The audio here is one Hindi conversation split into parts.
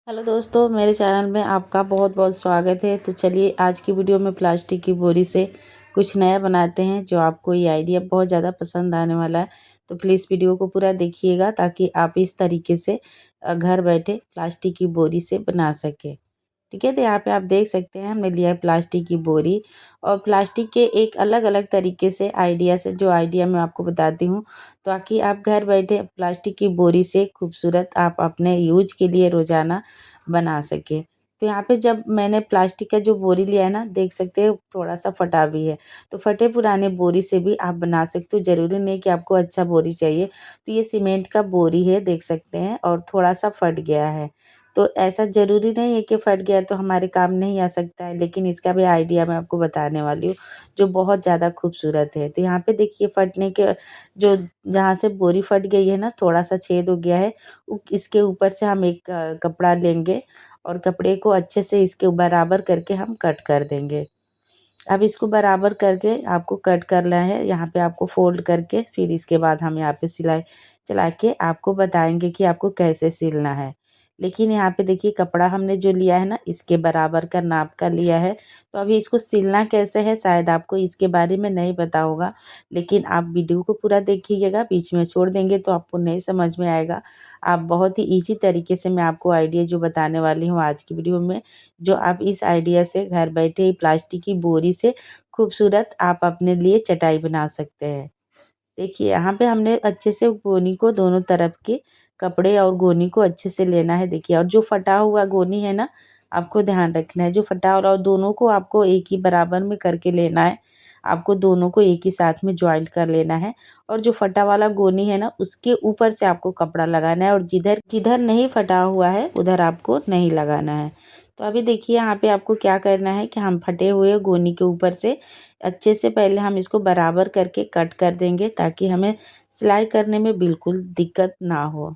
हेलो दोस्तों, मेरे चैनल में आपका बहुत बहुत स्वागत है। तो चलिए आज की वीडियो में प्लास्टिक की बोरी से कुछ नया बनाते हैं जो आपको ये आइडिया बहुत ज़्यादा पसंद आने वाला है। तो प्लीज़ वीडियो को पूरा देखिएगा ताकि आप इस तरीके से घर बैठे प्लास्टिक की बोरी से बना सकें। ठीक है, तो यहाँ पे आप देख सकते हैं हमने लिया है प्लास्टिक की बोरी। और प्लास्टिक के एक अलग अलग तरीके से आइडिया से जो आइडिया मैं आपको बताती हूँ ताकि आप घर बैठे प्लास्टिक की बोरी से खूबसूरत आप अपने यूज के लिए रोज़ाना बना सके। तो यहाँ पे जब मैंने प्लास्टिक का जो बोरी लिया है ना, देख सकते हैं थोड़ा सा फटा भी है। तो फटे पुराने बोरी से भी आप बना सकते हो, ज़रूरी नहीं कि आपको अच्छा बोरी चाहिए। तो ये सीमेंट का बोरी है, देख सकते हैं, और थोड़ा सा फट गया है। तो ऐसा ज़रूरी नहीं है कि फट गया तो हमारे काम नहीं आ सकता है, लेकिन इसका भी आइडिया मैं आपको बताने वाली हूँ जो बहुत ज़्यादा खूबसूरत है। तो यहाँ पे देखिए फटने के जो जहाँ से बोरी फट गई है ना, थोड़ा सा छेद हो गया है। इसके ऊपर से हम एक कपड़ा लेंगे और कपड़े को अच्छे से इसके बराबर करके हम कट कर देंगे। अब इसको बराबर करके आपको कट करना है। यहाँ पे आपको फोल्ड करके फिर इसके बाद हम यहाँ पे सिलाई चला के आपको बताएंगे कि आपको कैसे सिलना है। लेकिन यहाँ पे देखिए कपड़ा हमने जो लिया है ना, इसके बराबर का नाप का लिया है। तो अभी इसको सिलना कैसे है शायद आपको इसके बारे में नहीं पता होगा, लेकिन आप वीडियो को पूरा देखिएगा, बीच में छोड़ देंगे तो आपको नहीं समझ में आएगा। आप बहुत ही ईजी तरीके से मैं आपको आइडिया जो बताने वाली हूँ आज की वीडियो में, जो आप इस आइडिया से घर बैठे ही प्लास्टिक की बोरी से खूबसूरत आप अपने लिए चटाई बना सकते हैं। देखिए यहाँ पे हमने अच्छे से गोनी को दोनों तरफ के कपड़े और गोनी को अच्छे से लेना है। देखिए, और जो फटा हुआ गोनी है ना, आपको ध्यान रखना है जो फटा और दोनों को आपको एक ही बराबर में करके लेना है। आपको दोनों को एक ही साथ में ज्वाइंट कर लेना है। और जो फटा वाला गोनी है ना, उसके ऊपर से आपको कपड़ा लगाना है और जिधर जिधर नहीं फटा हुआ है उधर आपको नहीं लगाना है। तो अभी देखिए यहाँ पे आपको क्या करना है कि हम फटे हुए गोनी के ऊपर से अच्छे से पहले हम इसको बराबर करके कट कर देंगे ताकि हमें सिलाई करने में बिल्कुल दिक्कत ना हो।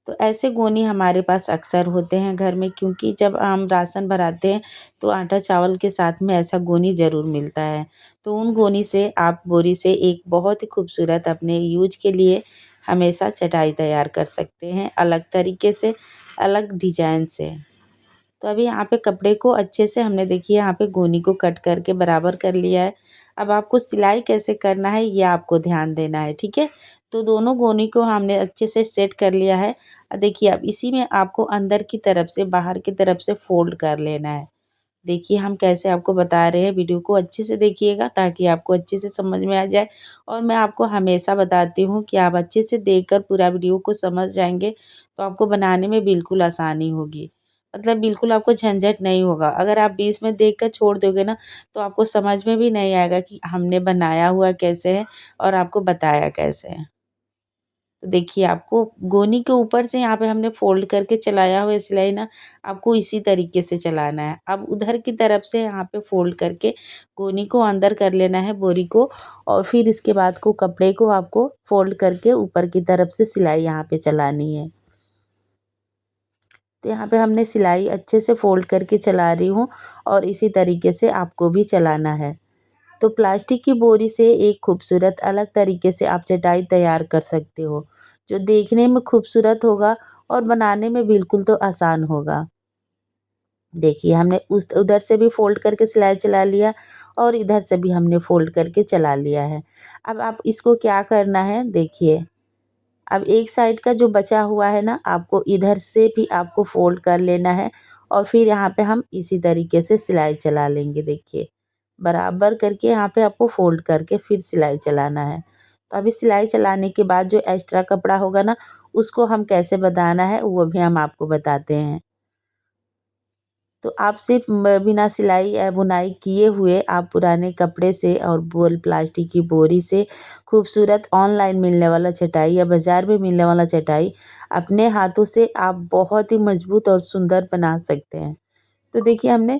तो ऐसे गोनी हमारे पास अक्सर होते हैं घर में, क्योंकि जब हम राशन भराते हैं तो आटा चावल के साथ में ऐसा गोनी ज़रूर मिलता है। तो उन गोनी से आप बोरी से एक बहुत ही खूबसूरत अपने यूज के लिए हमेशा चटाई तैयार कर सकते हैं, अलग तरीके से, अलग डिजाइन से। तो अभी यहाँ पे कपड़े को अच्छे से हमने देखिए यहाँ पे गोनी को कट करके बराबर कर लिया है। अब आपको सिलाई कैसे करना है ये आपको ध्यान देना है, ठीक है। तो दोनों गोनी को हमने अच्छे से सेट कर लिया है। देखिए अब इसी में आपको अंदर की तरफ से बाहर की तरफ से फोल्ड कर लेना है। देखिए हम कैसे आपको बता रहे हैं, वीडियो को अच्छे से देखिएगा ताकि आपको अच्छे से समझ में आ जाए। और मैं आपको हमेशा बताती हूँ कि आप अच्छे से देखकर पूरा वीडियो को समझ जाएंगे तो आपको बनाने में बिल्कुल आसानी होगी। मतलब बिल्कुल आपको झंझट नहीं होगा। अगर आप बीच में देख कर छोड़ दोगे ना, तो आपको समझ में भी नहीं आएगा कि हमने बनाया हुआ कैसे है और आपको बताया कैसे है। तो देखिए आपको गोनी के ऊपर से यहाँ पे हमने फोल्ड करके चलाया हुआ सिलाई ना, आपको इसी तरीके से चलाना है। अब उधर की तरफ से यहाँ पे फोल्ड करके गोनी को अंदर कर लेना है बोरी को, और फिर इसके बाद को कपड़े को आपको फोल्ड करके ऊपर की तरफ से सिलाई यहाँ पे चलानी है। तो यहाँ पे हमने सिलाई अच्छे से फोल्ड करके चला रही हूँ और इसी तरीके से आपको भी चलाना है। तो प्लास्टिक की बोरी से एक खूबसूरत अलग तरीके से आप चटाई तैयार कर सकते हो, जो देखने में खूबसूरत होगा और बनाने में बिल्कुल तो आसान होगा। देखिए हमने उस उधर से भी फ़ोल्ड करके सिलाई चला लिया और इधर से भी हमने फ़ोल्ड करके चला लिया है। अब आप इसको क्या करना है देखिए, अब एक साइड का जो बचा हुआ है ना, आपको इधर से भी आपको फ़ोल्ड कर लेना है और फिर यहाँ पे हम इसी तरीके से सिलाई चला लेंगे। देखिए बराबर करके यहाँ पे आपको फ़ोल्ड करके फिर सिलाई चलाना है। तो अभी सिलाई चलाने के बाद जो एक्स्ट्रा कपड़ा होगा ना, उसको हम कैसे बनाना है वो भी हम आपको बताते हैं। तो आप सिर्फ बिना सिलाई या बुनाई किए हुए आप पुराने कपड़े से और बोल प्लास्टिक की बोरी से खूबसूरत ऑनलाइन मिलने वाला चटाई या बाज़ार में मिलने वाला चटाई अपने हाथों से आप बहुत ही मजबूत और सुंदर बना सकते हैं। तो देखिए हमने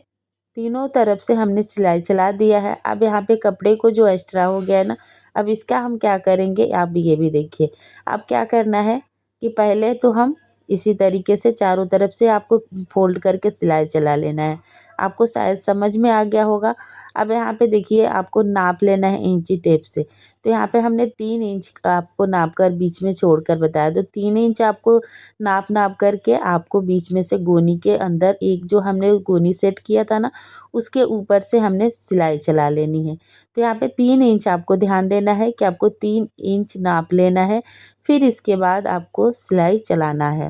तीनों तरफ से हमने सिलाई चला दिया है। अब यहाँ पे कपड़े को जो एक्स्ट्रा हो गया है ना, अब इसका हम क्या करेंगे आप ये भी देखिए। अब क्या करना है कि पहले तो हम इसी तरीके से चारों तरफ से आपको फोल्ड करके सिलाई चला लेना है। आपको शायद समझ में आ गया होगा। अब यहाँ पे देखिए आपको नाप लेना है इंची टेप से। तो यहाँ पे हमने 3 इंच का आपको नाप कर बीच में छोड़कर बताया। तो 3 इंच आपको नाप करके आपको बीच में से गोनी के अंदर एक जो हमने गोनी सेट किया था ना, उसके ऊपर से हमने सिलाई चला लेनी है। तो यहाँ पे 3 इंच आपको ध्यान देना है कि आपको 3 इंच नाप लेना है। फिर इसके बाद आपको सिलाई चलाना है,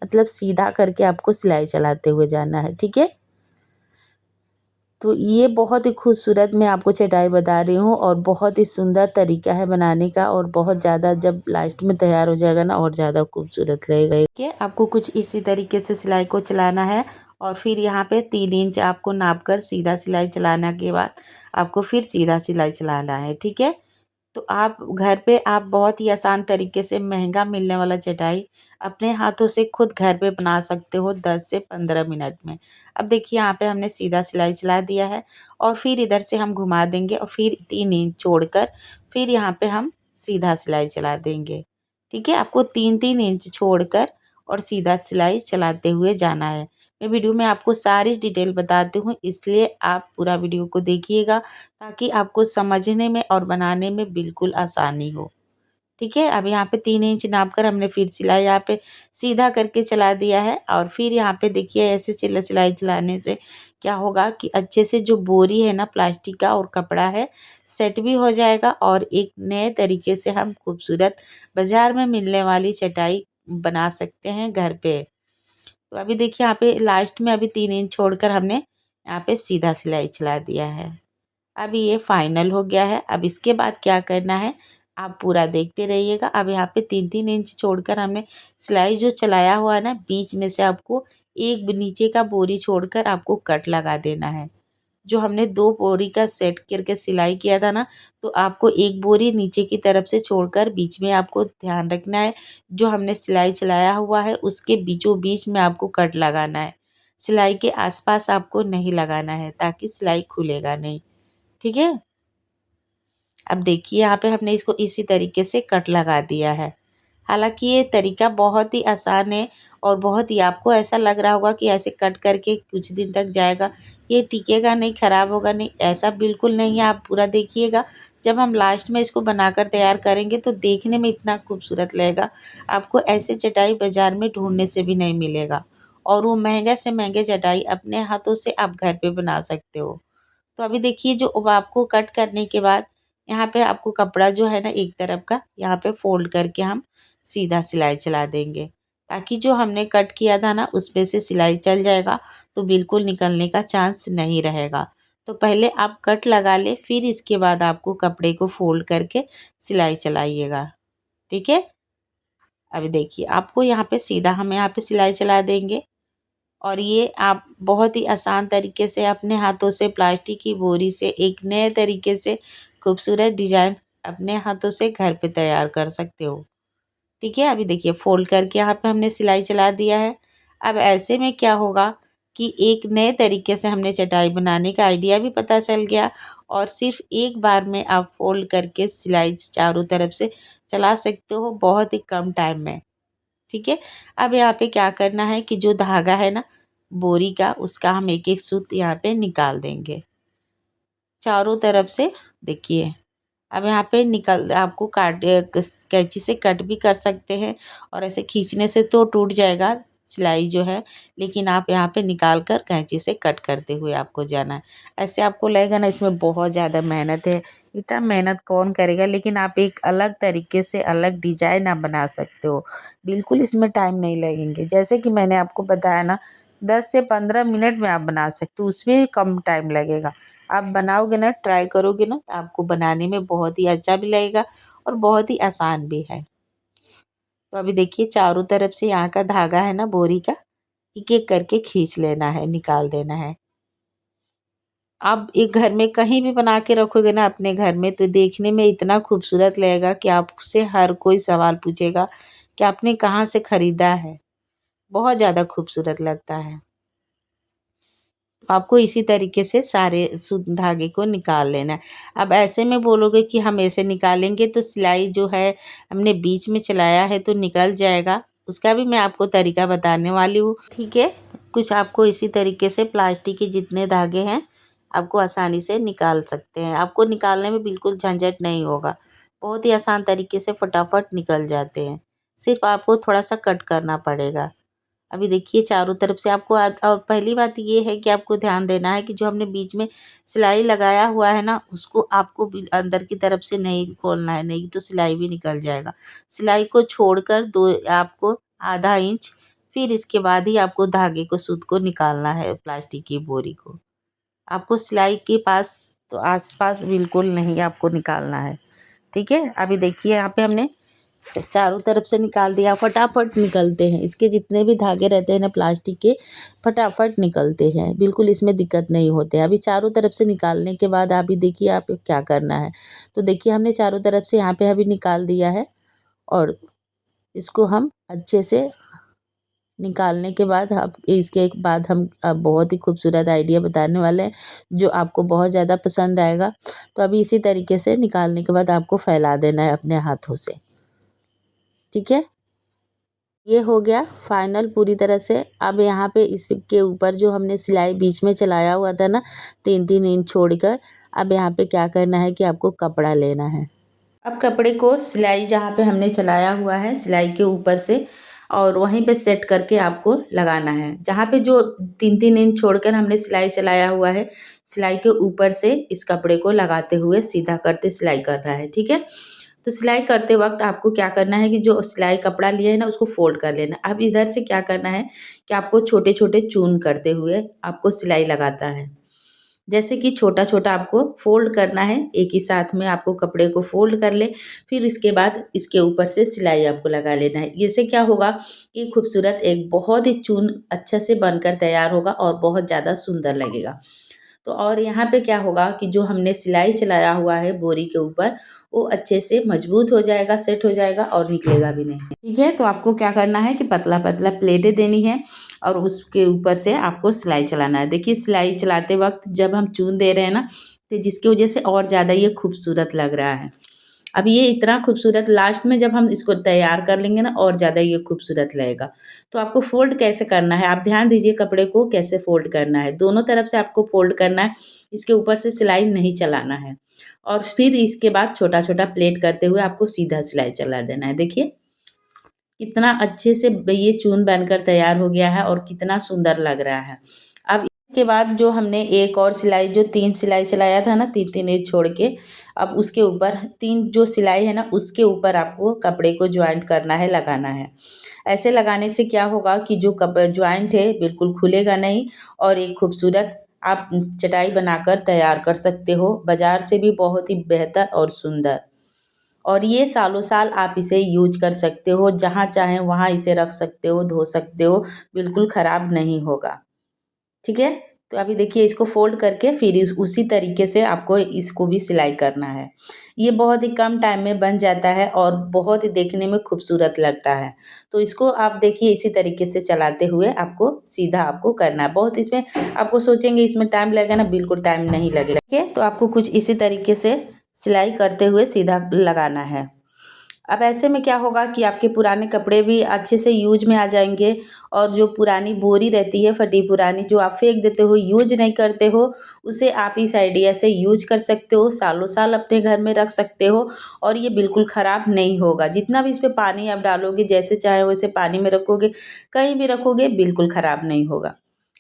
मतलब सीधा करके आपको सिलाई चलाते हुए जाना है। ठीक है। तो ये बहुत ही खूबसूरत मैं आपको चटाई बता रही हूँ और बहुत ही सुंदर तरीका है बनाने का, और बहुत ज़्यादा जब लास्ट में तैयार हो जाएगा ना और ज़्यादा खूबसूरत रहेगा। ठीक है। आपको कुछ इसी तरीके से सिलाई को चलाना है और फिर यहाँ पे 3 इंच आपको नाप कर सीधा सिलाई चलाने के बाद आपको फिर सीधा सिलाई चलाना है। ठीक है। तो आप घर पे आप बहुत ही आसान तरीके से महंगा मिलने वाला चटाई अपने हाथों से खुद घर पे बना सकते हो 10 से 15 मिनट में। अब देखिए यहाँ पे हमने सीधा सिलाई चला दिया है और फिर इधर से हम घुमा देंगे और फिर 3 इंच छोड़कर फिर यहाँ पे हम सीधा सिलाई चला देंगे। ठीक है। आपको 3-3 इंच छोड़कर और सीधा सिलाई चलाते हुए जाना है। मैं वीडियो में आपको सारी डिटेल बताती हूँ, इसलिए आप पूरा वीडियो को देखिएगा ताकि आपको समझने में और बनाने में बिल्कुल आसानी हो। ठीक है। अब यहाँ पे 3 इंच नाप कर हमने फिर सिलाई यहाँ पे सीधा करके चला दिया है और फिर यहाँ पे देखिए ऐसे सिलाई चलाने से क्या होगा कि अच्छे से जो बोरी है ना प्लास्टिक का और कपड़ा है सेट भी हो जाएगा और एक नए तरीके से हम खूबसूरत बाज़ार में मिलने वाली चटाई बना सकते हैं घर पे। तो अभी देखिए यहाँ पे लास्ट में अभी 3 इंच छोड़कर हमने यहाँ पे सीधा सिलाई चला दिया है। अभी ये फाइनल हो गया है। अब इसके बाद क्या करना है आप पूरा देखते रहिएगा। अब यहाँ पे 3-3 इंच छोड़कर हमने सिलाई जो चलाया हुआ है ना, बीच में से आपको एक नीचे का बोरी छोड़कर आपको कट लगा देना है। जो हमने 2 बोरी का सेट करके सिलाई किया था ना, तो आपको एक बोरी नीचे की तरफ से छोड़कर बीच में आपको ध्यान रखना है। जो हमने सिलाई चलाया हुआ है उसके बीचों बीच में आपको कट लगाना है। सिलाई के आसपास आपको नहीं लगाना है ताकि सिलाई खुलेगा नहीं। ठीक है। अब देखिए यहाँ पे हमने इसको इसी तरीके से कट लगा दिया है। हालांकि ये तरीका बहुत ही आसान है और बहुत ही आपको ऐसा लग रहा होगा कि ऐसे कट करके कुछ दिन तक जाएगा, ये टिकेगा नहीं, ख़राब होगा नहीं, ऐसा बिल्कुल नहीं है। आप पूरा देखिएगा। जब हम लास्ट में इसको बनाकर तैयार करेंगे तो देखने में इतना खूबसूरत लगेगा, आपको ऐसे चटाई बाज़ार में ढूंढने से भी नहीं मिलेगा। और वो महंगे से महंगे चटाई अपने हाथों से आप घर पे बना सकते हो। तो अभी देखिए जो अब आपको कट करने के बाद यहाँ पे आपको कपड़ा जो है ना एक तरफ का यहाँ पे फोल्ड करके हम सीधा सिलाई चला देंगे, ताकि जो हमने कट किया था ना उसमें से सिलाई चल जाएगा तो बिल्कुल निकलने का चांस नहीं रहेगा। तो पहले आप कट लगा ले, फिर इसके बाद आपको कपड़े को फोल्ड करके सिलाई चलाइएगा। ठीक है। अभी देखिए आपको यहाँ पे सीधा हम यहाँ पे सिलाई चला देंगे और ये आप बहुत ही आसान तरीके से अपने हाथों से प्लास्टिक की बोरी से एक नए तरीके से खूबसूरत डिजाइन अपने हाथों से घर पे तैयार कर सकते हो। ठीक है। अभी देखिए फोल्ड करके यहाँ पे हमने सिलाई चला दिया है। अब ऐसे में क्या होगा कि एक नए तरीके से हमने चटाई बनाने का आइडिया भी पता चल गया और सिर्फ एक बार में आप फोल्ड करके सिलाई चारों तरफ से चला सकते हो बहुत ही कम टाइम में। ठीक है। अब यहाँ पे क्या करना है कि जो धागा है ना बोरी का उसका हम एक एक सूत यहाँ पे निकाल देंगे चारों तरफ से। देखिए अब यहाँ पे निकल आपको काट कैंची से कट भी कर सकते हैं और ऐसे खींचने से तो टूट जाएगा सिलाई जो है, लेकिन आप यहाँ पे निकाल कर कैंची से कट करते हुए आपको जाना है। ऐसे आपको लगेगा ना इसमें बहुत ज़्यादा मेहनत है, इतना मेहनत कौन करेगा, लेकिन आप एक अलग तरीके से अलग डिजाइन आप बना सकते हो। बिल्कुल इसमें टाइम नहीं लगेंगे, जैसे कि मैंने आपको बताया ना 10 से 15 मिनट में आप बना सकते हो, उसमें कम टाइम लगेगा। आप बनाओगे ना, ट्राई करोगे ना, तो आपको बनाने में बहुत ही अच्छा भी लगेगा और बहुत ही आसान भी है। तो अभी देखिए चारों तरफ से यहाँ का धागा है ना बोरी का एक एक करके खींच लेना है, निकाल देना है। आप एक घर में कहीं भी बना के रखोगे ना अपने घर में तो देखने में इतना खूबसूरत लगेगा कि आपसे हर कोई सवाल पूछेगा कि आपने कहाँ से ख़रीदा है। बहुत ज़्यादा खूबसूरत लगता है। आपको इसी तरीके से सारे धागे को निकाल लेना है। अब ऐसे में बोलोगे कि हम ऐसे निकालेंगे तो सिलाई जो है हमने बीच में चलाया है तो निकल जाएगा, उसका भी मैं आपको तरीका बताने वाली हूँ। ठीक है, कुछ आपको इसी तरीके से प्लास्टिक के जितने धागे हैं आपको आसानी से निकाल सकते हैं। आपको निकालने में बिल्कुल झंझट नहीं होगा, बहुत ही आसान तरीके से फटाफट निकल जाते हैं। सिर्फ आपको थोड़ा सा कट करना पड़ेगा। अभी देखिए चारों तरफ से आपको पहली बात ये है कि आपको ध्यान देना है कि जो हमने बीच में सिलाई लगाया हुआ है ना, उसको आपको अंदर की तरफ से नहीं खोलना है, नहीं तो सिलाई भी निकल जाएगा। सिलाई को छोड़कर दो आपको आधा इंच, फिर इसके बाद ही आपको धागे को सूत को निकालना है प्लास्टिक की बोरी को। आपको सिलाई के पास तो आसपास बिल्कुल नहीं आपको निकालना है। ठीक है, अभी देखिए यहाँ पे हमने चारों तरफ से निकाल दिया। फटाफट निकलते हैं, इसके जितने भी धागे रहते हैं ना प्लास्टिक के, फटाफट निकलते हैं, बिल्कुल इसमें दिक्कत नहीं होते। अभी चारों तरफ से निकालने के बाद अभी देखिए आप क्या करना है। तो देखिए हमने चारों तरफ से यहाँ पे अभी निकाल दिया है और इसको हम अच्छे से निकालने के बाद अब इसके बाद हम अब बहुत ही खूबसूरत आइडिया बताने वाले हैं जो आपको बहुत ज़्यादा पसंद आएगा। तो अभी इसी तरीके से निकालने के बाद आपको फैला देना है अपने हाथों से। ठीक है, ये हो गया फाइनल पूरी तरह से। अब यहाँ पे इसके ऊपर जो हमने सिलाई बीच में चलाया हुआ था ना 3-3 इंच छोड़कर, अब यहाँ पे क्या करना है कि आपको कपड़ा लेना है। अब कपड़े को सिलाई जहाँ पे हमने चलाया हुआ है सिलाई के ऊपर से और वहीं पे सेट करके आपको लगाना है। जहाँ पे जो 3-3 इंच छोड़कर हमने सिलाई चलाया हुआ है, सिलाई के ऊपर से इस कपड़े को लगाते हुए सीधा करते सिलाई करना है। ठीक है, तो सिलाई करते वक्त आपको क्या करना है कि जो सिलाई कपड़ा लिया है ना उसको फोल्ड कर लेना। अब इधर से क्या करना है कि आपको छोटे छोटे चून करते हुए आपको सिलाई लगाता है। जैसे कि छोटा छोटा आपको फोल्ड करना है, एक ही साथ में आपको कपड़े को फोल्ड कर ले, फिर इसके बाद इसके ऊपर से सिलाई आपको लगा लेना है। इससे क्या होगा कि खूबसूरत एक बहुत ही चून अच्छे से बनकर तैयार होगा और बहुत ज़्यादा सुंदर लगेगा। तो और यहाँ पे क्या होगा कि जो हमने सिलाई चलाया हुआ है बोरी के ऊपर वो अच्छे से मजबूत हो जाएगा, सेट हो जाएगा और निकलेगा भी नहीं। ठीक है, तो आपको क्या करना है कि पतला पतला प्लेटें देनी है और उसके ऊपर से आपको सिलाई चलाना है। देखिए सिलाई चलाते वक्त जब हम चून दे रहे हैं ना, तो जिसकी वजह से और ज़्यादा ये खूबसूरत लग रहा है। अब ये इतना खूबसूरत लास्ट में जब हम इसको तैयार कर लेंगे ना और ज़्यादा ये खूबसूरत लगेगा। तो आपको फ़ोल्ड कैसे करना है, आप ध्यान दीजिए कपड़े को कैसे फ़ोल्ड करना है। दोनों तरफ से आपको फ़ोल्ड करना है, इसके ऊपर से सिलाई नहीं चलाना है और फिर इसके बाद छोटा-छोटा प्लेट करते हुए आपको सीधा सिलाई चला देना है। देखिए कितना अच्छे से ये चून बनकर तैयार हो गया है और कितना सुंदर लग रहा है। अब इसके बाद जो हमने एक और सिलाई जो 3 सिलाई चलाया था ना 3-3 इंच छोड़ के, अब उसके ऊपर 3 जो सिलाई है ना उसके ऊपर आपको कपड़े को जॉइंट करना है, लगाना है। ऐसे लगाने से क्या होगा कि जो जॉइंट है बिल्कुल खुलेगा नहीं और एक खूबसूरत आप चटाई बनाकर तैयार कर सकते हो, बाज़ार से भी बहुत ही बेहतर और सुंदर। और ये सालों साल आप इसे यूज कर सकते हो, जहाँ चाहें वहाँ इसे रख सकते हो, धो सकते हो, बिल्कुल ख़राब नहीं होगा। ठीक है? तो अभी देखिए इसको फ़ोल्ड करके फिर उसी तरीके से आपको इसको भी सिलाई करना है। ये बहुत ही कम टाइम में बन जाता है और बहुत ही देखने में खूबसूरत लगता है। तो इसको आप देखिए इसी तरीके से चलाते हुए आपको सीधा आपको करना है। बहुत इसमें आपको सोचेंगे इसमें टाइम लगेगा ना, बिल्कुल टाइम नहीं लगेगा। ठीक है? तो आपको कुछ इसी तरीके से सिलाई करते हुए सीधा लगाना है। अब ऐसे में क्या होगा कि आपके पुराने कपड़े भी अच्छे से यूज में आ जाएंगे और जो पुरानी बोरी रहती है फटी पुरानी जो आप फेंक देते हो, यूज नहीं करते हो, उसे आप इस आइडिया से यूज कर सकते हो, सालों साल अपने घर में रख सकते हो और ये बिल्कुल ख़राब नहीं होगा। जितना भी इस पे पानी आप डालोगे, जैसे चाहे वैसे पानी में रखोगे, कहीं भी रखोगे, बिल्कुल ख़राब नहीं होगा।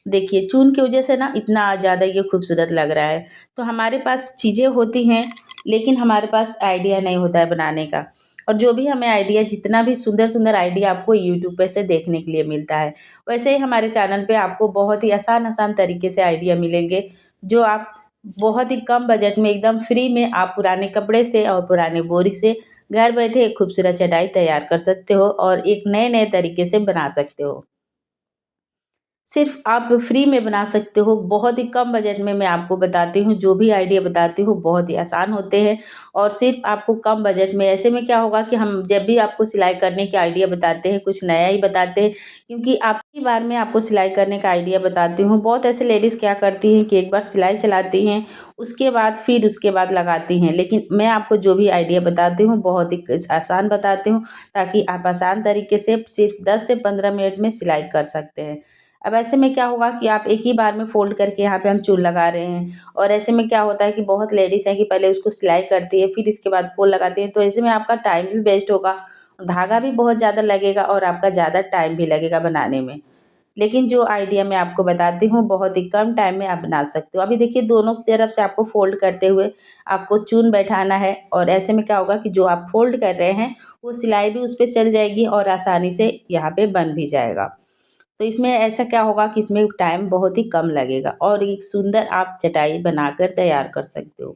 देखिए चून की वजह से ना इतना ज़्यादा ये खूबसूरत लग रहा है। तो हमारे पास चीज़ें होती हैं लेकिन हमारे पास आइडिया नहीं होता है बनाने का। और जो भी हमें आइडिया, जितना भी सुंदर सुंदर आइडिया आपको यूट्यूब पे से देखने के लिए मिलता है, वैसे ही हमारे चैनल पे आपको बहुत ही आसान आसान तरीके से आइडिया मिलेंगे जो आप बहुत ही कम बजट में एकदम फ्री में आप पुराने कपड़े से और पुराने बोरी से घर बैठे एक खूबसूरत चटाई तैयार कर सकते हो और एक नए नए तरीके से बना सकते हो। सिर्फ आप फ्री में बना सकते हो। बहुत ही कम बजट में मैं आपको बताती हूँ, जो भी आइडिया बताती हूँ बहुत ही आसान होते हैं और सिर्फ आपको कम बजट में। ऐसे में क्या होगा कि हम जब भी आपको सिलाई करने के आइडिया बताते हैं कुछ नया ही बताते हैं, क्योंकि आपकी बार में आपको सिलाई करने का आइडिया बताती हूँ। बहुत ऐसे लेडीज़ क्या करती हैं कि एक बार सिलाई चलाती हैं, उसके बाद लगाती हैं, लेकिन मैं आपको जो भी आइडिया बताती हूँ बहुत ही आसान बताती हूँ, ताकि आप आसान तरीके से सिर्फ 10 से 15 मिनट में सिलाई कर सकते हैं। अब ऐसे में क्या होगा कि आप एक ही बार में फ़ोल्ड करके यहाँ पे हम चूल लगा रहे हैं, और ऐसे में क्या होता है कि बहुत लेडीज़ हैं कि पहले उसको सिलाई करती है फिर इसके बाद फ़ोल्ड लगाती है, तो ऐसे में आपका टाइम भी वेस्ट होगा, धागा भी बहुत ज़्यादा लगेगा और आपका ज़्यादा टाइम भी लगेगा बनाने में। लेकिन जो आइडिया मैं आपको बताती हूँ बहुत ही कम टाइम में आप बना सकते हो। अभी देखिए दोनों तरफ से आपको फ़ोल्ड करते हुए आपको चून बैठाना है, और ऐसे में क्या होगा कि जो आप फ़ोल्ड कर रहे हैं वो सिलाई भी उस पे चल जाएगी और आसानी से यहाँ पे बन भी जाएगा। तो इसमें ऐसा क्या होगा कि इसमें टाइम बहुत ही कम लगेगा और एक सुंदर आप चटाई बनाकर तैयार कर सकते हो।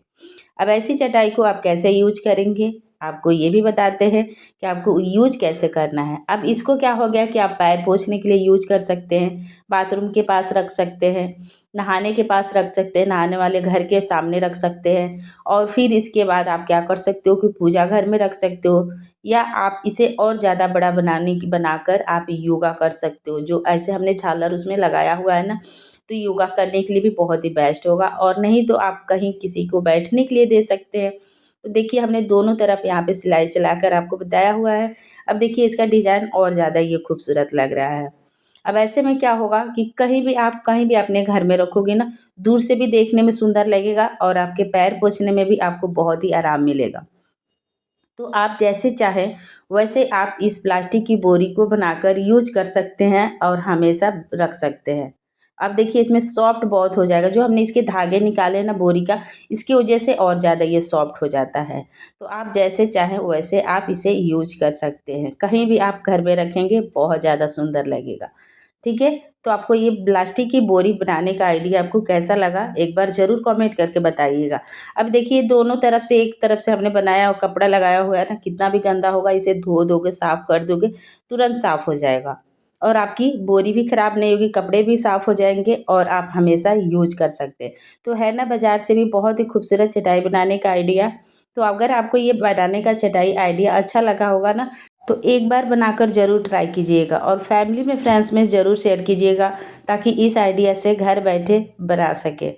अब ऐसी चटाई को आप कैसे यूज करेंगे, आपको ये भी बताते हैं कि आपको यूज कैसे करना है। अब इसको क्या हो गया कि आप पैर पोंछने के लिए यूज कर सकते हैं, बाथरूम के पास रख सकते हैं, नहाने के पास रख सकते हैं, नहाने वाले घर के सामने रख सकते हैं, और फिर इसके बाद आप क्या कर सकते हो कि पूजा घर में रख सकते हो, या आप इसे और ज़्यादा बड़ा बनाकर आप योगा कर सकते हो। जो ऐसे हमने झालर उसमें लगाया हुआ है ना, तो योगा करने के लिए भी बहुत ही बेस्ट होगा, और नहीं तो आप कहीं किसी को बैठने के लिए दे सकते हैं। तो देखिए हमने दोनों तरफ यहाँ पे सिलाई चलाकर आपको बताया हुआ है। अब देखिए इसका डिज़ाइन और ज़्यादा ये खूबसूरत लग रहा है। अब ऐसे में क्या होगा कि कहीं भी अपने घर में रखोगे ना, दूर से भी देखने में सुंदर लगेगा और आपके पैर पोंछने में भी आपको बहुत ही आराम मिलेगा। तो आप जैसे चाहें वैसे आप इस प्लास्टिक की बोरी को बनाकर यूज कर सकते हैं और हमेशा रख सकते हैं। अब देखिए इसमें सॉफ्ट बहुत हो जाएगा, जो हमने इसके धागे निकाले हैं ना बोरी का, इसकी वजह से और ज़्यादा ये सॉफ्ट हो जाता है। तो आप जैसे चाहें वैसे आप इसे यूज कर सकते हैं, कहीं भी आप घर में रखेंगे बहुत ज़्यादा सुंदर लगेगा। ठीक है, तो आपको ये प्लास्टिक की बोरी बनाने का आइडिया आपको कैसा लगा, एक बार ज़रूर कमेंट करके बताइएगा। अब देखिए दोनों तरफ से, एक तरफ से हमने बनाया और कपड़ा लगाया हुआ है ना, कितना भी गंदा होगा इसे धो दोगे, साफ़ कर दोगे, तुरंत साफ़ हो जाएगा और आपकी बोरी भी ख़राब नहीं होगी, कपड़े भी साफ़ हो जाएंगे और आप हमेशा यूज कर सकते हैं। तो है ना बाज़ार से भी बहुत ही खूबसूरत चटाई बनाने का आइडिया। तो अगर आपको ये बनाने का चटाई आइडिया अच्छा लगा होगा ना, तो एक बार बनाकर ज़रूर ट्राई कीजिएगा और फैमिली में, फ्रेंड्स में ज़रूर शेयर कीजिएगा, ताकि इस आइडिया से घर बैठे बना सकें।